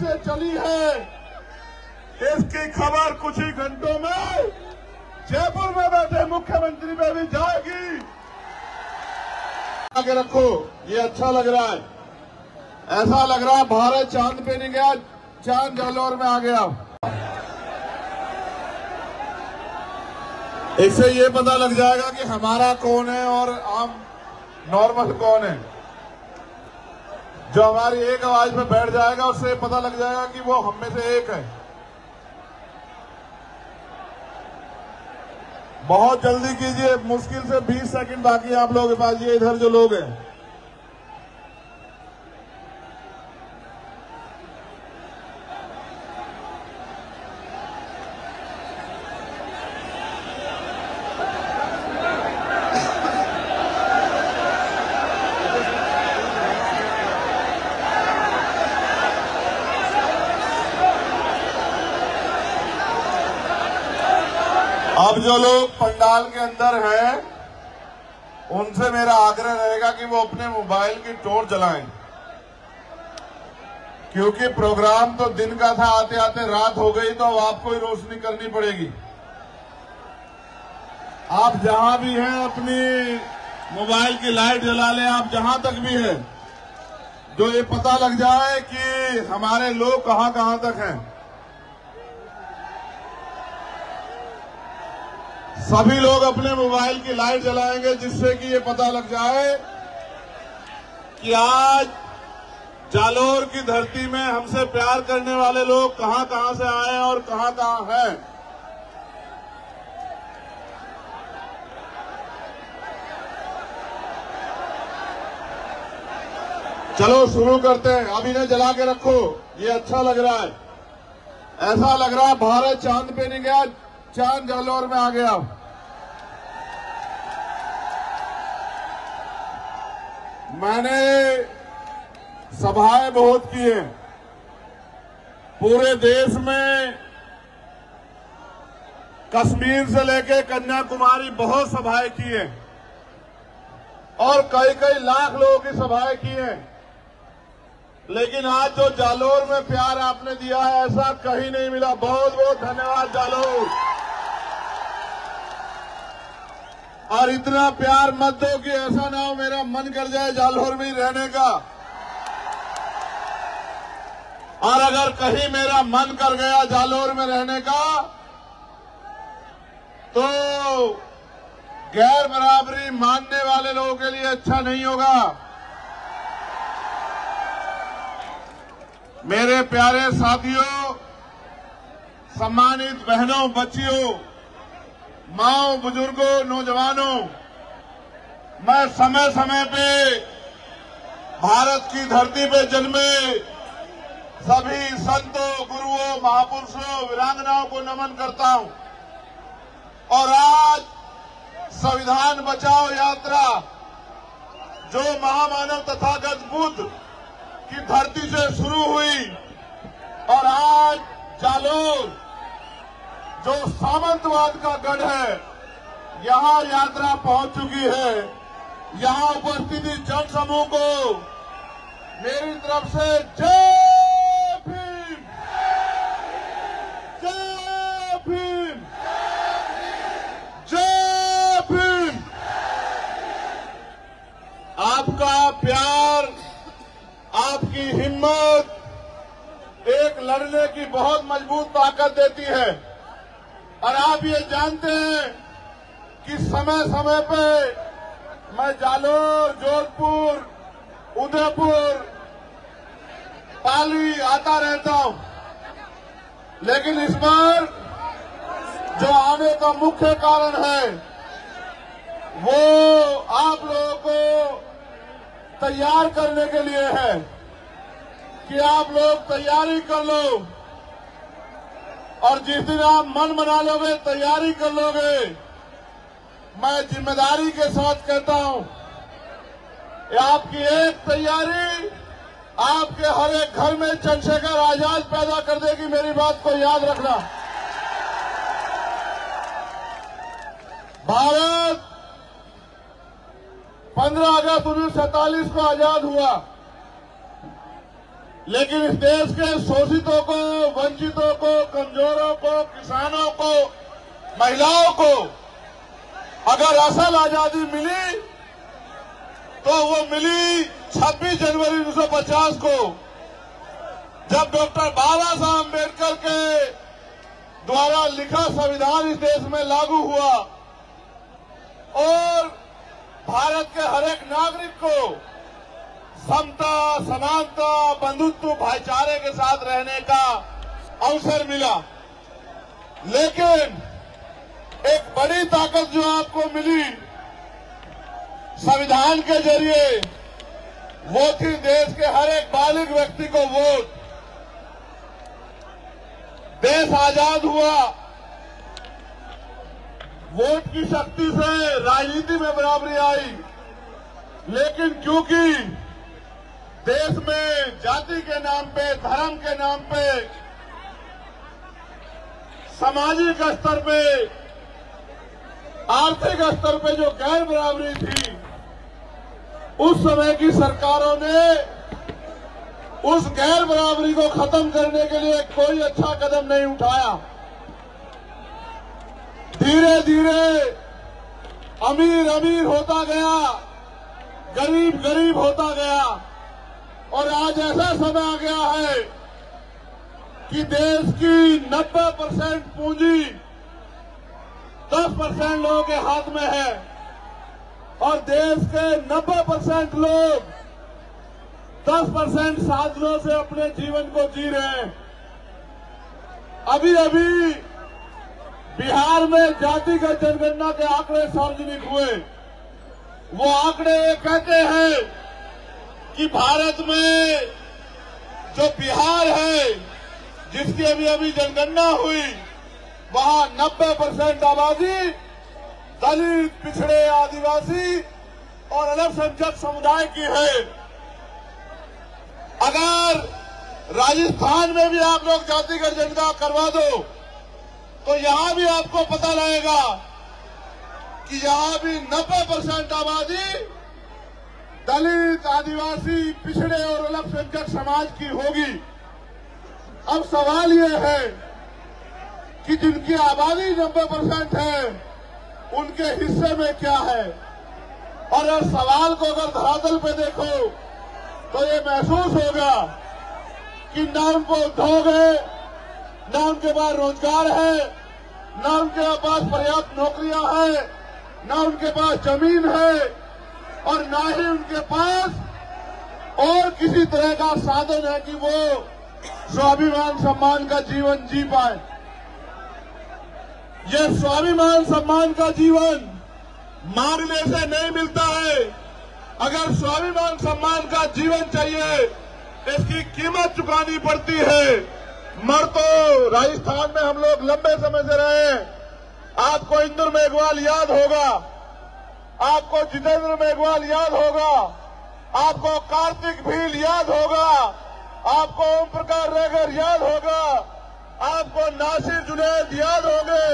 से चली है, इसकी खबर कुछ ही घंटों में जयपुर में बैठे मुख्यमंत्री पे भी जाएगी। आगे रखो, ये अच्छा लग रहा है। ऐसा लग रहा है भारत चांद पे नहीं गया, चांद जालौर में आ गया। इससे ये पता लग जाएगा कि हमारा कौन है और आम नॉर्मल कौन है। जो हमारी एक आवाज में बैठ जाएगा उससे पता लग जाएगा कि वो हम में से एक है। बहुत जल्दी कीजिए, मुश्किल से 20 सेकंड बाकी है आप लोगों के पास। ये इधर जो लोग हैं, अब जो लोग पंडाल के अंदर हैं, उनसे मेरा आग्रह रहेगा कि वो अपने मोबाइल की टॉर्च जलाएं, क्योंकि प्रोग्राम तो दिन का था, आते आते रात हो गई, तो अब आपको ही रोशनी करनी पड़ेगी। आप जहां भी हैं अपनी मोबाइल की लाइट जला लें, आप जहां तक भी हैं, जो ये पता लग जाए कि हमारे लोग कहां कहां तक हैं। सभी लोग अपने मोबाइल की लाइट जलाएंगे, जिससे कि ये पता लग जाए कि आज जालौर की धरती में हमसे प्यार करने वाले लोग कहां कहां से आए और कहां कहां हैं। चलो शुरू करते हैं। अब इन्हें जला के रखो, ये अच्छा लग रहा है। ऐसा लग रहा है भारत चांद पे नहीं गया, चांद जालौर में आ गया। मैंने सभाएं बहुत की हैं पूरे देश में, कश्मीर से लेकर कन्याकुमारी बहुत सभाएं की हैं और कई कई लाख लोगों की सभाएं की हैं। लेकिन आज जो जालौर में प्यार आपने दिया है, ऐसा कहीं नहीं मिला। बहुत बहुत धन्यवाद जालौर। और इतना प्यार मत दो कि ऐसा ना हो मेरा मन कर जाए जालौर में ही रहने का। और अगर कहीं मेरा मन कर गया जालौर में रहने का, तो गैर बराबरी मानने वाले लोगों के लिए अच्छा नहीं होगा। मेरे प्यारे साथियों, सम्मानित बहनों, बच्चियों, माओ, बुजुर्गों, नौजवानों, मैं समय समय पे भारत की धरती पे जन्मे सभी संतों, गुरुओं, महापुरुषों, वीरांगनाओं को नमन करता हूं। और आज संविधान बचाओ यात्रा जो महामानव तथागत बुद्ध की धरती से शुरू हुई और आज जालौर जो सामंतवाद का गढ़ है, यहां यात्रा पहुंच चुकी है। यहां उपस्थित जनसमूह को मेरी तरफ से जय भीम, जय भीम, जय भीम। आपका प्यार, आपकी हिम्मत एक लड़ने की बहुत मजबूत ताकत देती है। और आप ये जानते हैं कि समय समय पे मैं जालौर, जोधपुर, उदयपुर, पाली आता रहता हूं। लेकिन इस बार जो आने का मुख्य कारण है, वो आप लोगों को तैयार करने के लिए है कि आप लोग तैयारी कर लो। और जिस दिन आप मन बना लोगे, तैयारी कर लोगे, मैं जिम्मेदारी के साथ कहता हूं, आपकी एक तैयारी आपके हर एक घर में चंद्रशेखर आजाद पैदा कर देगी। मेरी बात को याद रखना। भारत 15 अगस्त 1947 को आजाद हुआ। लेकिन इस देश के शोषितों को, वंचितों को, कमजोरों को, किसानों को, महिलाओं को अगर असल आजादी मिली तो वो मिली 26 जनवरी 1950 को, जब डॉक्टर बाबा साहब अम्बेडकर के द्वारा लिखा संविधान इस देश में लागू हुआ और भारत के हर एक नागरिक को समता, समानता, बंधुत्व, भाईचारे के साथ रहने का अवसर मिला। लेकिन एक बड़ी ताकत जो आपको मिली संविधान के जरिए, वो थी देश के हर एक बालिग व्यक्ति को वोट। देश आजाद हुआ, वोट की शक्ति से राजनीति में बराबरी आई, लेकिन क्योंकि देश में जाति के नाम पे, धर्म के नाम पे, सामाजिक स्तर पे, आर्थिक स्तर पे जो गैर बराबरी थी, उस समय की सरकारों ने उस गैर बराबरी को खत्म करने के लिए कोई अच्छा कदम नहीं उठाया। धीरे धीरे अमीर अमीर होता गया, गरीब गरीब होता गया और आज ऐसा समय आ गया है कि देश की 90% पूंजी 10% लोगों के हाथ में है और देश के 90% लोग 10% साधनों से अपने जीवन को जी रहे हैं। अभी अभी बिहार में जातिगत जनगणना के आंकड़े सार्वजनिक हुए। वो आंकड़े कहते हैं कि भारत में जो बिहार है, जिसकी अभी अभी जनगणना हुई, वहां 90% आबादी दलित, पिछड़े, आदिवासी और अल्पसंख्यक समुदाय की है। अगर राजस्थान में भी आप लोग जातिगत जनगणना करवा दो तो यहां भी आपको पता लगेगा कि यहां भी 90% आबादी दलित, आदिवासी, पिछड़े और अल्पसंख्यक समाज की होगी। अब सवाल ये है कि जिनकी आबादी 90% है, उनके हिस्से में क्या है। और इस सवाल को अगर धरातल पे देखो तो ये महसूस होगा कि न उनको उद्योग है, न उनके पास रोजगार है, न उनके पास पर्याप्त नौकरियां हैं, न उनके पास जमीन है और न ही उनके पास और किसी तरह का साधन है कि वो स्वाभिमान सम्मान का जीवन जी पाए। ये स्वाभिमान सम्मान का जीवन मांगने से नहीं मिलता है। अगर स्वाभिमान सम्मान का जीवन चाहिए, इसकी कीमत चुकानी पड़ती है। मर तो राजस्थान में हम लोग लंबे समय से रहे हैं। आपको इंदुर मेघवाल याद होगा, आपको जितेंद्र मेघवाल याद होगा, आपको कार्तिक भील याद होगा, आपको ओम प्रकाश रेगर याद होगा, आपको नासिर जुनैद याद होंगे,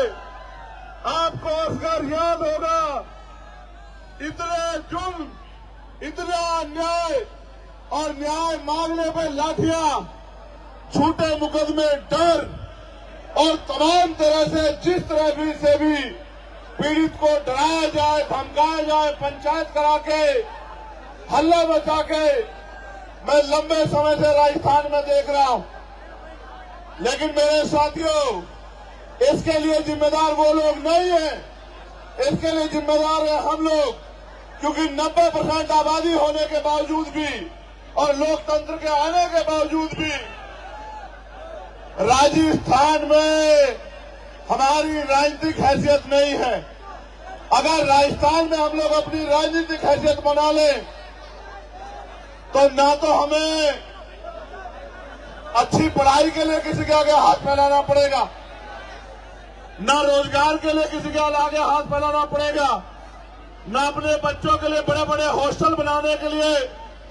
आपको असगर याद होगा। इतने जुल्म, इतना अन्याय और न्याय मांगने पर लाठियां, झूठे मुकदमे, डर और तमाम तरह से जिस तरह भी से भी पीड़ित को डराया जाए, धमकाया जाए, पंचायत करा के, हल्ला मचा के, मैं लंबे समय से राजस्थान में देख रहा हूं। लेकिन मेरे साथियों, इसके लिए जिम्मेदार वो लोग नहीं है, इसके लिए जिम्मेदार है हम लोग, क्योंकि 90% आबादी होने के बावजूद भी और लोकतंत्र के आने के बावजूद भी राजस्थान में हमारी राजनीतिक हैसियत नहीं है। अगर राजस्थान में हम लोग अपनी राजनीतिक हैसियत बना लें तो ना तो हमें अच्छी पढ़ाई के लिए किसी के आगे हाथ फैलाना पड़ेगा, ना रोजगार के लिए किसी के आगे हाथ फैलाना पड़ेगा, ना अपने बच्चों के लिए बड़े बड़े हॉस्टल बनाने के लिए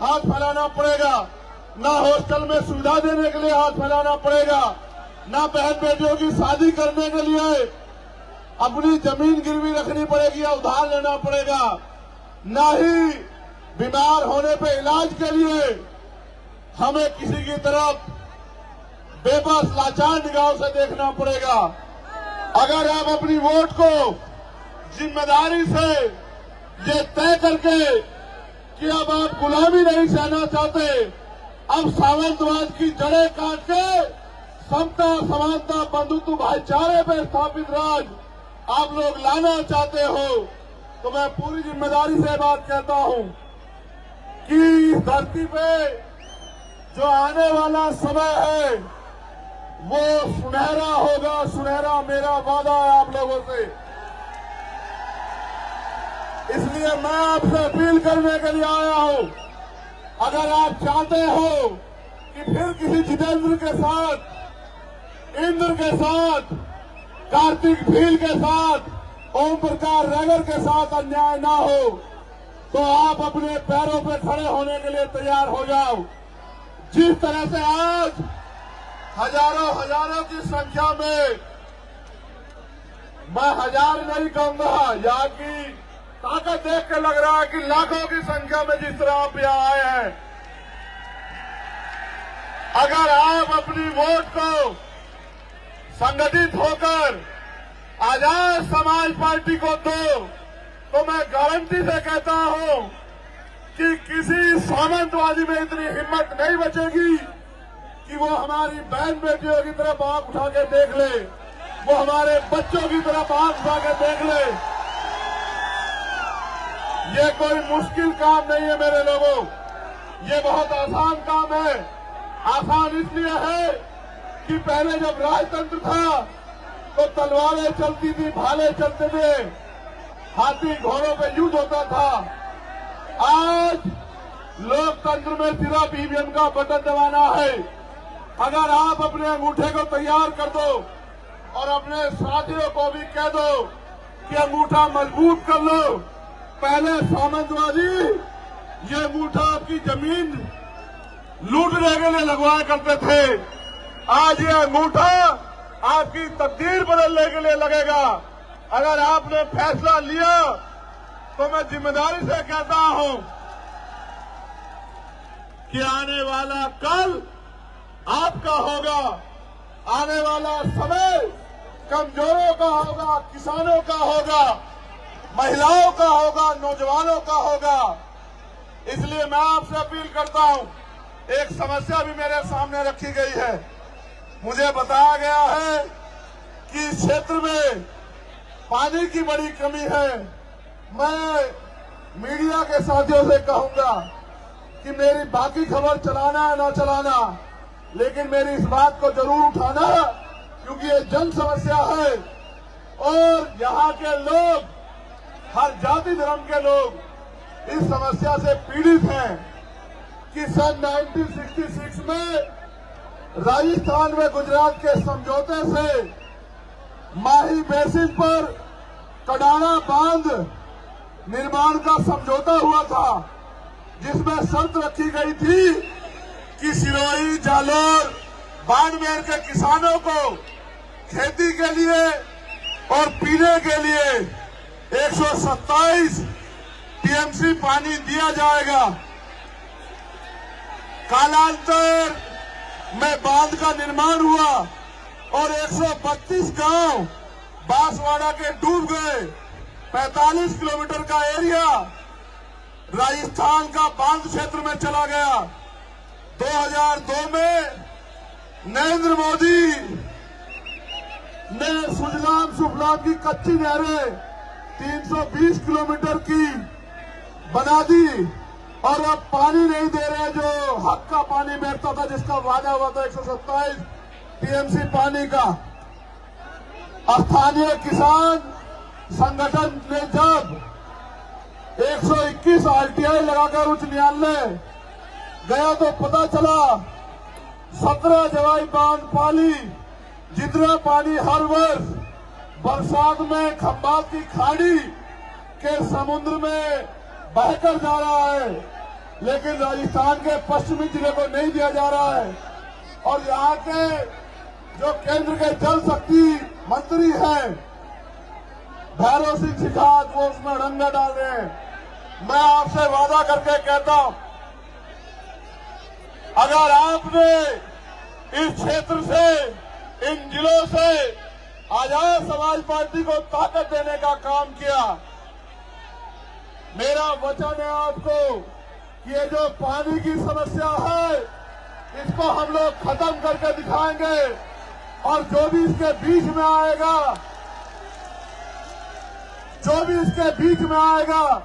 हाथ फैलाना पड़ेगा, ना हॉस्टल में सुविधा देने के लिए हाथ फैलाना पड़ेगा, ना बहन बेटियों की शादी करने के लिए अपनी जमीन गिरवी रखनी पड़ेगी या उधार लेना पड़ेगा, ना ही बीमार होने पे इलाज के लिए हमें किसी की तरफ बेबस लाचार निगाहों से देखना पड़ेगा। अगर हम अपनी वोट को जिम्मेदारी से ये तय करके कि अब आप गुलामी नहीं सहना चाहते, अब सामंतवाद की जड़ें काट के समता, समानता, बंधुत्व, भाईचारे पे स्थापित राज आप लोग लाना चाहते हो, तो मैं पूरी जिम्मेदारी से बात कहता हूं कि इस धरती पे जो आने वाला समय है वो सुनहरा होगा। सुनहरा मेरा वादा है आप लोगों से। इसलिए मैं आपसे अपील करने के लिए आया हूं, अगर आप चाहते हो कि फिर किसी जितेंद्र के साथ, इंद्र के साथ, कार्तिक भील के साथ, ओम प्रकाश रैगर के साथ अन्याय ना हो, तो आप अपने पैरों पे खड़े होने के लिए तैयार हो जाओ। जिस तरह से आज हजारों की संख्या में, मैं हजार नहीं कहूंगा, यहाँ की ताकत देख के लग रहा है कि लाखों की संख्या में जिस तरह आप यहाँ आए हैं, अगर आप अपनी वोट को संगठित होकर आजाद समाज पार्टी को दो, तो मैं गारंटी से कहता हूं कि किसी सामंतवादी में इतनी हिम्मत नहीं बचेगी कि वो हमारी बहन बेटियों की तरफ आंख उठा के देख ले, वो हमारे बच्चों की तरफ आंख उठा के देख ले। ये कोई मुश्किल काम नहीं है मेरे लोगों, ये बहुत आसान काम है। आसान इसलिए है कि पहले जब राजतंत्र था तो तलवारें चलती थी, भाले चलते थे, हाथी घोड़ों पे युद्ध होता था। आज लोकतंत्र में सिर्फ ईवीएम का बटन दबाना है। अगर आप अपने अंगूठे को तैयार कर दो और अपने साथियों को भी कह दो कि अंगूठा मजबूत कर लो। पहले सामंतवादी ये अंगूठा आपकी जमीन लूटने के लिए लगवाया करते थे, आज ये अंगूठा आपकी तकदीर बदलने के लिए लगेगा। अगर आपने फैसला लिया तो मैं जिम्मेदारी से कहता हूं कि आने वाला कल आपका होगा, आने वाला समय कमजोरों का होगा, किसानों का होगा, महिलाओं का होगा, नौजवानों का होगा। इसलिए मैं आपसे अपील करता हूं, एक समस्या भी मेरे सामने रखी गई है। मुझे बताया गया है कि इस क्षेत्र में पानी की बड़ी कमी है। मैं मीडिया के साथियों से कहूंगा कि मेरी बाकी खबर चलाना है ना चलाना, लेकिन मेरी इस बात को जरूर उठाना, क्योंकि ये जन समस्या है और यहाँ के लोग, हर जाति धर्म के लोग इस समस्या से पीड़ित हैं कि सन 1966 में राजस्थान में गुजरात के समझौते से माही बेसिन पर कडाना बांध निर्माण का समझौता हुआ था, जिसमें शर्त रखी गई थी कि सिरोही, जालोर, बाड़मेर के किसानों को खेती के लिए और पीने के लिए 127 टीएमसी पानी दिया जाएगा। कालांतर में बांध का निर्माण हुआ और 132 गांव बांसवाड़ा के डूब गए। 45 किलोमीटर का एरिया राजस्थान का बांध क्षेत्र में चला गया। 2002 में नरेंद्र मोदी ने सुजलाम सुफलाम की कच्ची नहरें 320 किलोमीटर की बना दी और अब पानी नहीं दे रहे, जो हक का पानी मिलता था, जिसका वादा हुआ था 127 टीएमसी पानी का। स्थानीय किसान संगठन ने जब 121 आरटीआई लगाकर उच्च न्यायालय गया तो पता चला 17 जवाई बांध पाली, जितना पानी हर वर्ष बरसात में खंभात की खाड़ी के समुद्र में बहकर जा रहा है, लेकिन राजस्थान के पश्चिमी जिले को नहीं दिया जा रहा है। और यहाँ के जो केंद्र के जल शक्ति मंत्री हैं भैरव सिंह शिखावत, वो उसमें रंगा डाल रहे हैं। मैं आपसे वादा करके कहता हूं, अगर आपने इस क्षेत्र से, इन जिलों से आजाद समाज पार्टी को ताकत देने का काम किया, मेरा वचन है आपको कि ये जो पानी की समस्या है इसको हम लोग खत्म करके दिखाएंगे। और जो भी इसके बीच में आएगा,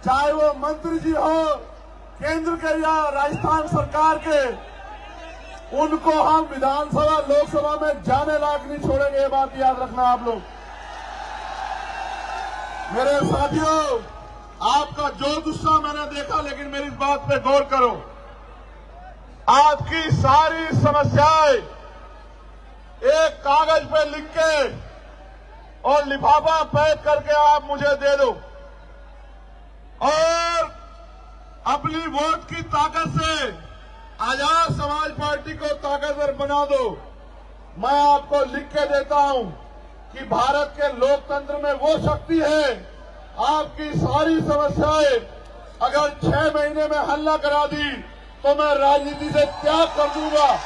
चाहे वो मंत्री जी हो केंद्र के या राजस्थान सरकार के, उनको हम विधानसभा लोकसभा में जाने लायक नहीं छोड़ेंगे। ये बात याद रखना आप लोग। मेरे साथियों, आपका जो गुस्सा मैंने देखा, लेकिन मेरी इस बात पे गौर करो। आपकी सारी समस्याएं एक कागज पे लिख के और लिफाफा पैक करके आप मुझे दे दो और अपनी वोट की ताकत से आजाद समाज पार्टी को ताकतवर बना दो। मैं आपको लिख के देता हूं कि भारत के लोकतंत्र में वो शक्ति है, आपकी सारी समस्याएं अगर 6 महीने में हल न करा दी तो मैं राजनीति से त्याग कर दूंगा।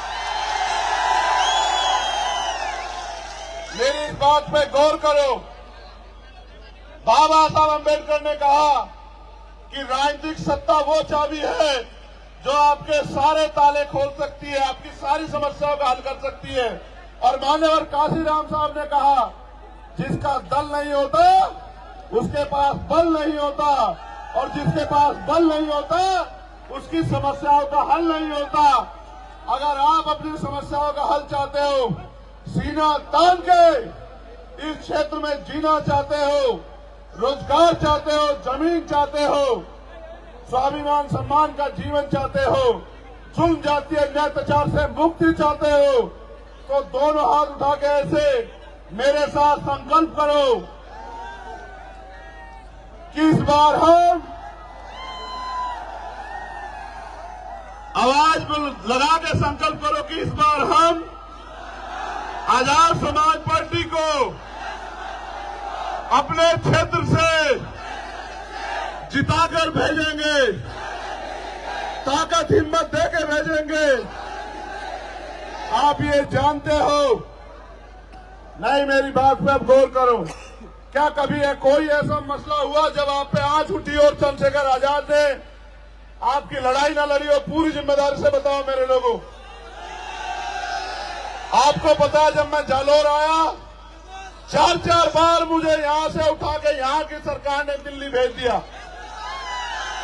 मेरी इस बात पे गौर करो। बाबा साहब अम्बेडकर ने कहा कि राजनीतिक सत्ता वो चाबी है जो आपके सारे ताले खोल सकती है, आपकी सारी समस्याओं का हल कर सकती है। और मान्यवर काशीराम साहब ने कहा, जिसका दल नहीं होता उसके पास बल नहीं होता, और जिसके पास बल नहीं होता उसकी समस्याओं का हल नहीं होता। अगर आप अपनी समस्याओं का हल चाहते हो, सीना तान के इस क्षेत्र में जीना चाहते हो, रोजगार चाहते हो, जमीन चाहते हो, स्वाभिमान सम्मान का जीवन चाहते हो, जुल्म जातीय अत्याचार से मुक्ति चाहते हो, तो दोनों हाथ उठा के ऐसे मेरे साथ संकल्प करो कि इस बार हम आवाज लगा के संकल्प करो कि इस बार हम आजाद समाज पार्टी को अपने क्षेत्र से जिताकर भेजेंगे, ताकत हिम्मत देकर भेजेंगे। आप ये जानते हो, नहीं मेरी बात पे अब गौर करो। क्या कभी कोई ऐसा मसला हुआ जब आप पे आंच उठी और चंद्रशेखर आजाद ने आपकी लड़ाई ना लड़ी? और पूरी जिम्मेदारी से बताओ मेरे लोगों। आपको पता है जब मैं जालोर आया, 4 बार मुझे यहां से उठा के यहां की सरकार ने दिल्ली भेज दिया,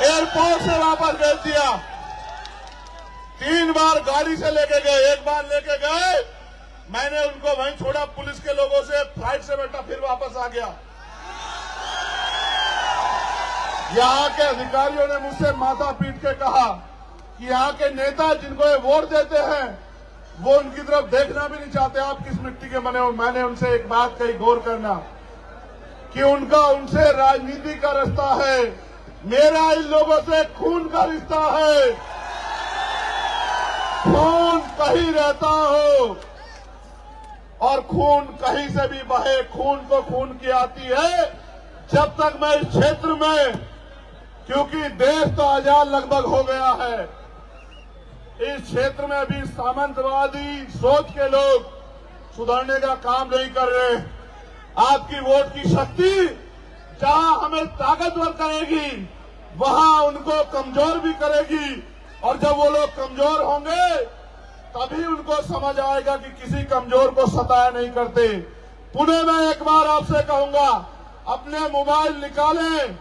एयरपोर्ट से वापस भेज दिया। 3 बार गाड़ी से लेके गए, 1 बार लेके गए, मैंने उनको वहीं छोड़ा पुलिस के लोगों से, फ्लाइट से बैठा, फिर वापस आ गया। यहां के अधिकारियों ने मुझसे माथा पीट के कहा कि यहां के नेता जिनको ये वोट देते हैं वो उनकी तरफ देखना भी नहीं चाहते, आप किस मिट्टी के बने हो। मैंने उनसे एक बात कही, गौर करना, कि उनका उनसे राजनीति का रिश्ता है, मेरा इन लोगों से खून का रिश्ता है। खून कहीं रहता हो और खून कहीं से भी बहे, खून को खून की आती है। जब तक मैं इस क्षेत्र में, क्योंकि देश तो आजाद लगभग हो गया है, इस क्षेत्र में अभी सामंतवादी सोच के लोग सुधरने का काम नहीं कर रहे। आपकी वोट की शक्ति जहां हमें ताकतवर करेगी वहां उनको कमजोर भी करेगी, और जब वो लोग कमजोर होंगे तभी उनको समझ आएगा कि किसी कमजोर को सताया नहीं करते। पुनः मैं एक बार आपसे कहूंगा, अपने मोबाइल निकालें,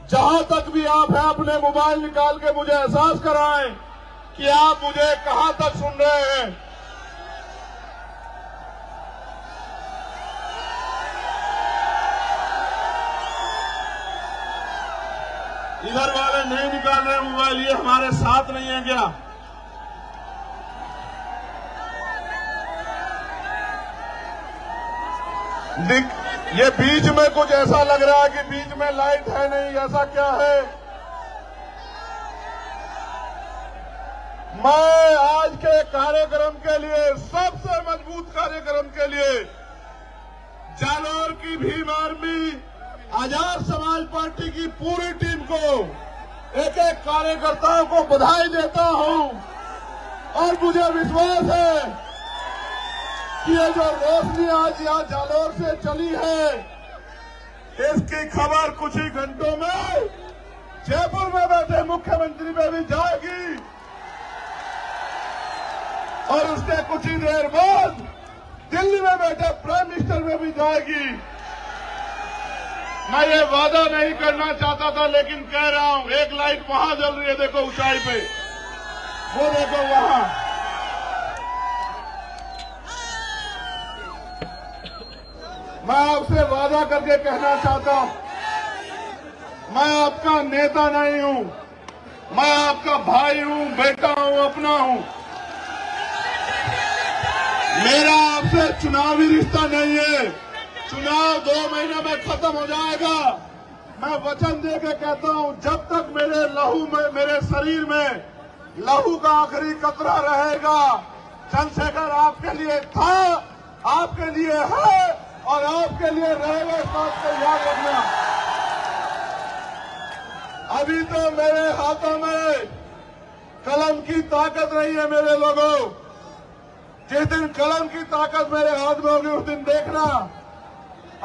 जहां तक भी आप हैं अपने मोबाइल निकाल के मुझे एहसास कराएं कि आप मुझे कहां तक सुन रहे हैं। इधर वाले नहीं निकाल रहे मोबाइल, ये हमारे साथ नहीं है क्या? ये बीच में कुछ ऐसा लग रहा है कि बीच में लाइट है नहीं, ऐसा क्या है? मैं आज के कार्यक्रम के लिए, सबसे मजबूत कार्यक्रम के लिए, जालोर की भीम आर्मी, आजाद समाज पार्टी की पूरी टीम को एक एक कार्यकर्ताओं को बधाई देता हूं और मुझे विश्वास है कि ये जो रोशनी आज यहाँ जालौर से चली है, इसकी खबर कुछ ही घंटों में जयपुर में बैठे मुख्यमंत्री में भी जाएगी और उसके कुछ ही देर बाद दिल्ली में बैठे प्राइम मिनिस्टर में भी जाएगी। मैं ये वादा नहीं करना चाहता था, लेकिन कह रहा हूं, एक लाइट वहां जल रही है, देखो ऊंचाई पे, वो देखो वहां। मैं आपसे वादा करके कहना चाहता हूं, मैं आपका नेता नहीं हूं, मैं आपका भाई हूं, बेटा हूं, अपना हूं। मेरा आपसे चुनावी रिश्ता नहीं है। चुनाव 2 महीने में खत्म हो जाएगा। मैं वचन दे के कहता हूं, जब तक मेरे लहू में, मेरे शरीर में लहू का आखिरी कतरा रहेगा, चंद्रशेखर आपके लिए था, आपके लिए है और आपके लिए रहेगा। इस बात को याद रखना। अभी तो मेरे हाथों में कलम की ताकत नहीं है मेरे लोगों। जिस दिन कलम की ताकत मेरे हाथ में होगी, उस दिन देखना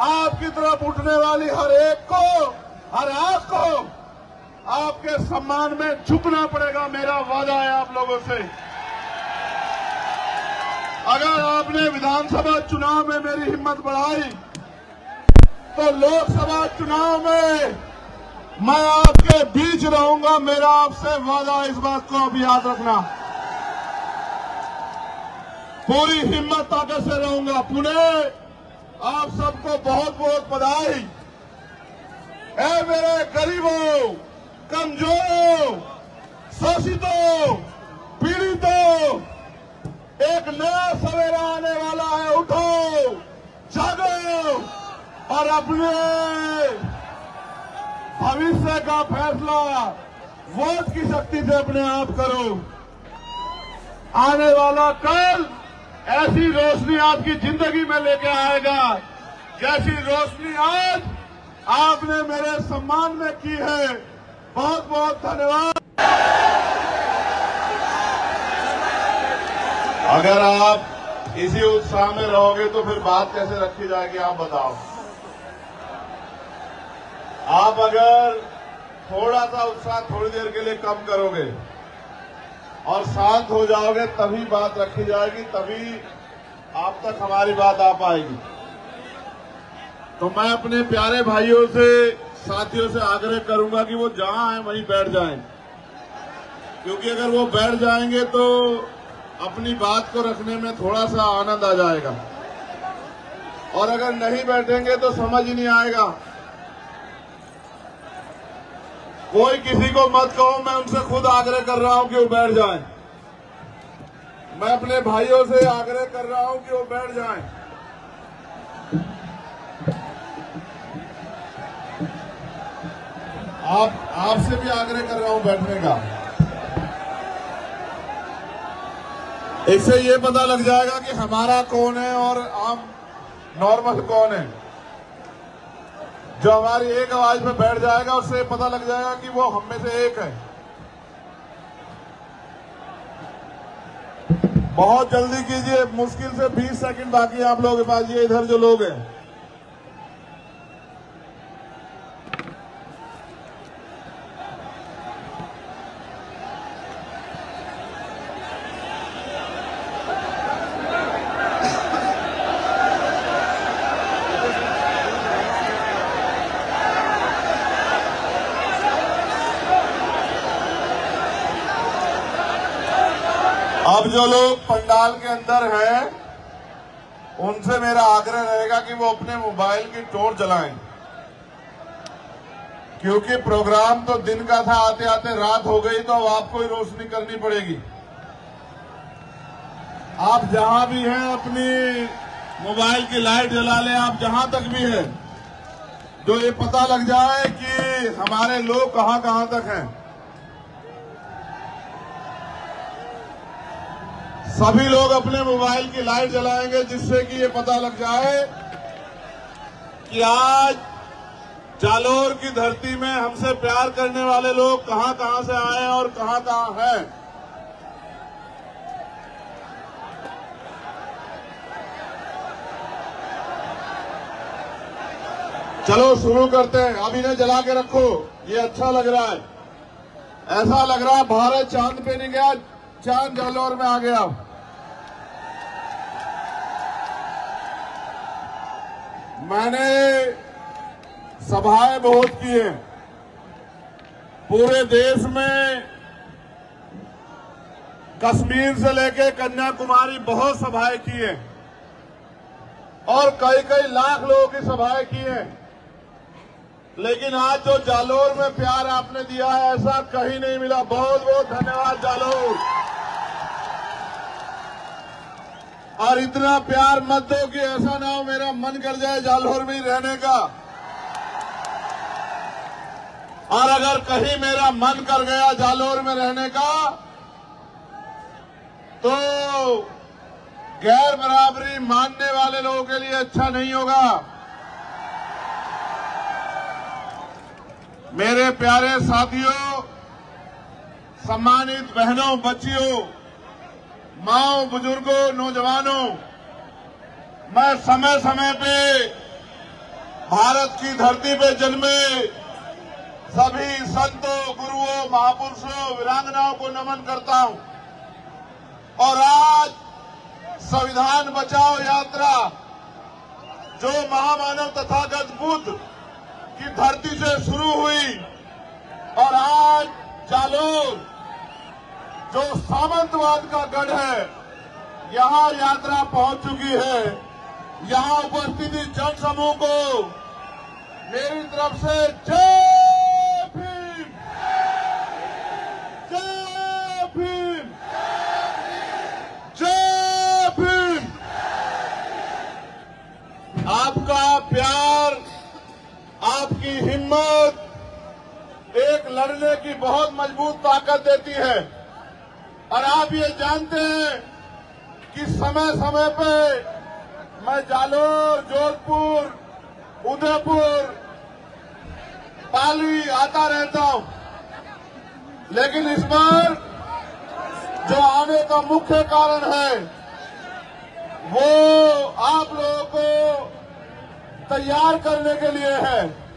आपकी तरफ उठने वाली हर एक को, हर आंख को आपके सम्मान में झुकना पड़ेगा। मेरा वादा है आप लोगों से। अगर आपने विधानसभा चुनाव में मेरी हिम्मत बढ़ाई, तो लोकसभा चुनाव में मैं आपके बीच रहूंगा। मेरा आपसे वादा, इस बात को अब याद रखना। पूरी हिम्मत ताकत से रहूंगा। पुणे, आप सबको बहुत बहुत बधाई। ऐ मेरे गरीबों, कमजोरों, शोषितों, पीड़ितों, एक नया सवेरा आने वाला है। उठो, जागो और अपने भविष्य का फैसला वोट की शक्ति से अपने आप करो। आने वाला कल ऐसी रोशनी आपकी जिंदगी में लेके आएगा, जैसी रोशनी आज आपने मेरे सम्मान में की है। बहुत बहुत धन्यवाद। अगर आप इसी उत्साह में रहोगे तो फिर बात कैसे रखी जाएगी, आप बताओ। आप अगर थोड़ा सा उत्साह थोड़ी देर के लिए कम करोगे और शांत हो जाओगे, तभी बात रखी जाएगी, तभी आप तक हमारी बात आ पाएगी। तो मैं अपने प्यारे भाइयों से, साथियों से आग्रह करूंगा कि वो जहां हैं वहीं बैठ जाएं, क्योंकि अगर वो बैठ जाएंगे तो अपनी बात को रखने में थोड़ा सा आनंद आ जाएगा, और अगर नहीं बैठेंगे तो समझ ही नहीं आएगा। कोई किसी को मत कहो, मैं उनसे खुद आग्रह कर रहा हूं कि वो बैठ जाएं। मैं अपने भाइयों से आग्रह कर रहा हूं कि वो बैठ जाएं। आपसे भी आग्रह कर रहा हूं बैठने का। इससे ये पता लग जाएगा कि हमारा कौन है और आम नॉर्मल कौन है। जो हमारी एक आवाज में बैठ जाएगा, उससे पता लग जाएगा कि वो हम में से एक है। बहुत जल्दी कीजिए, मुश्किल से 20 सेकंड बाकी है आप लोगों के पास। ये इधर जो लोग हैं, अब जो लोग पंडाल के अंदर हैं, उनसे मेरा आग्रह रहेगा कि वो अपने मोबाइल की टॉर्च जलाएं, क्योंकि प्रोग्राम तो दिन का था, आते आते रात हो गई, तो अब आपको ही रोशनी करनी पड़ेगी। आप जहां भी हैं अपनी मोबाइल की लाइट जला लें। आप जहां तक भी हैं, जो ये पता लग जाए कि हमारे लोग कहां कहां तक हैं। सभी लोग अपने मोबाइल की लाइट जलाएंगे, जिससे कि ये पता लग जाए कि आज जालोर की धरती में हमसे प्यार करने वाले लोग कहां कहां से आए और कहां कहां हैं। चलो शुरू करते हैं। अब इन्हें जला के रखो, ये अच्छा लग रहा है। ऐसा लग रहा है भारत चांद पे नहीं गया, चांद जालोर में आ गया। मैंने सभाएं बहुत की हैं पूरे देश में, कश्मीर से लेकर कन्याकुमारी बहुत सभाएं की हैं और कई कई लाख लोगों की सभाएं की हैं। लेकिन आज जो जालोर में प्यार आपने दिया है, ऐसा कहीं नहीं मिला। बहुत बहुत धन्यवाद जालोर। और इतना प्यार मत दो कि ऐसा ना हो मेरा मन कर जाए जालोर में ही रहने का। और अगर कहीं मेरा मन कर गया जालोर में रहने का, तो गैर बराबरी मानने वाले लोगों के लिए अच्छा नहीं होगा। मेरे प्यारे साथियों, सम्मानित बहनों, बच्चियों, माओ, बुजुर्गों, नौजवानों, मैं समय समय पे भारत की धरती पे जन्मे सभी संतों, गुरुओं, महापुरुषों, वीरांगनाओं को नमन करता हूं। और आज संविधान बचाओ यात्रा जो महामानव तथागत बुद्ध की धरती से शुरू हुई और आज जालोर जो सामंतवाद का गढ़ है, यहां यात्रा पहुंच चुकी है। यहां उपस्थित जनसमूह को मेरी तरफ से जय भीम, जय भीम, जय भीम। आपका प्यार, आपकी हिम्मत एक लड़ने की बहुत मजबूत ताकत देती है। और आप ये जानते हैं कि समय समय पे मैं जालोर, जोधपुर, उदयपुर, पाली आता रहता हूं। लेकिन इस बार जो आने का मुख्य कारण है वो आप लोगों को तैयार करने के लिए है।